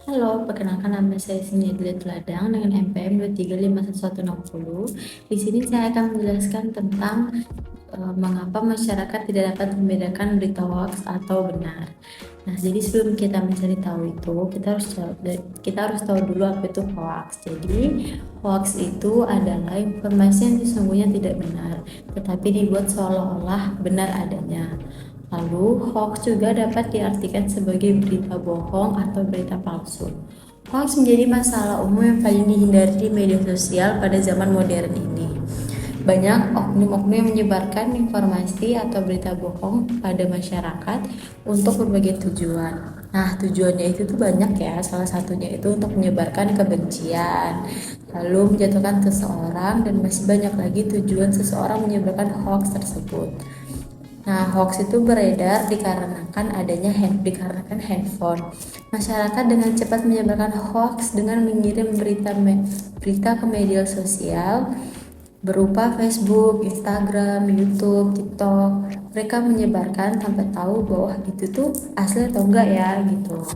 Halo, perkenalkan nama saya Sindy Ladang dengan NPM 2351160. Di sini saya akan menjelaskan tentang mengapa masyarakat tidak dapat membedakan berita hoax atau benar. Nah, jadi sebelum kita mencari tahu itu, kita harus tahu dulu apa itu hoax. Jadi, hoax itu adalah informasi yang sesungguhnya tidak benar, tetapi dibuat seolah-olah benar adanya. Lalu, hoax juga dapat diartikan sebagai berita bohong atau berita palsu. Hoax menjadi masalah umum yang paling dihindari di media sosial pada zaman modern ini. Banyak oknum-oknum yang menyebarkan informasi atau berita bohong pada masyarakat untuk berbagai tujuan. Nah, tujuannya itu tuh banyak ya. Salah satunya itu untuk menyebarkan kebencian, lalu menjatuhkan seseorang, dan masih banyak lagi tujuan seseorang menyebarkan hoax tersebut. Nah, hoax itu beredar dikarenakan handphone. Masyarakat dengan cepat menyebarkan hoax dengan mengirim berita ke media sosial berupa Facebook, Instagram, YouTube, TikTok. Mereka menyebarkan tanpa tahu bahwa itu tuh asli atau enggak ya gitu.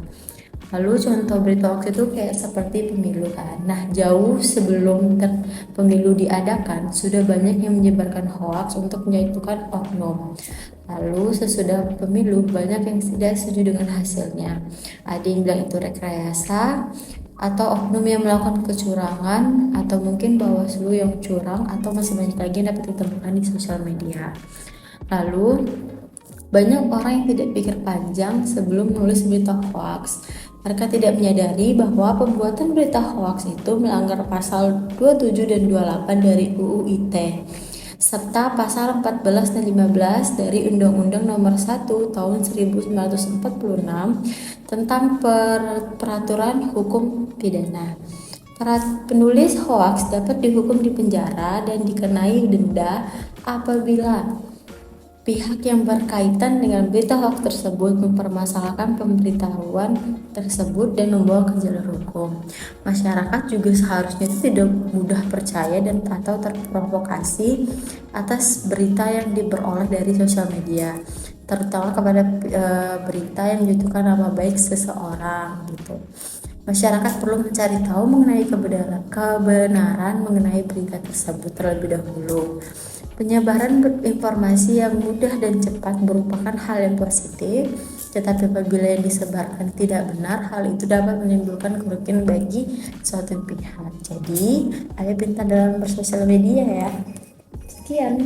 Lalu contoh berita hoax itu kayak seperti pemilu kan. Nah, jauh sebelum pemilu diadakan, sudah banyak yang menyebarkan hoax untuk menyatukan oknum. Lalu sesudah pemilu, banyak yang tidak setuju dengan hasilnya. Ada yang bilang itu rekayasa, atau oknum yang melakukan kecurangan, atau mungkin Bawaslu yang curang, atau masih banyak lagi yang dapat ditemukan di sosial media. Lalu, banyak orang yang tidak pikir panjang sebelum menulis berita hoax. Mereka tidak menyadari bahwa pembuatan berita hoax itu melanggar pasal 27 dan 28 dari UU ITE, serta pasal 14 dan 15 dari Undang-Undang Nomor 1 Tahun 1946 tentang peraturan hukum pidana. Para penulis hoax dapat dihukum di penjara dan dikenai denda apabila pihak yang berkaitan dengan berita hoax tersebut mempermasalahkan pemberitahuan tersebut dan membawa ke jalur hukum. Masyarakat juga seharusnya tidak mudah percaya dan atau terprovokasi atas berita yang diperoleh dari sosial media, terutama kepada berita yang menjatuhkan nama baik seseorang gitu. Masyarakat perlu mencari tahu mengenai kebenaran mengenai berita tersebut terlebih dahulu. Penyebaran informasi yang mudah dan cepat merupakan hal yang positif, tetapi apabila yang disebarkan tidak benar, hal itu dapat menimbulkan kerugian bagi suatu pihak. Jadi, ayo pintar dalam bersosial media ya. Sekian.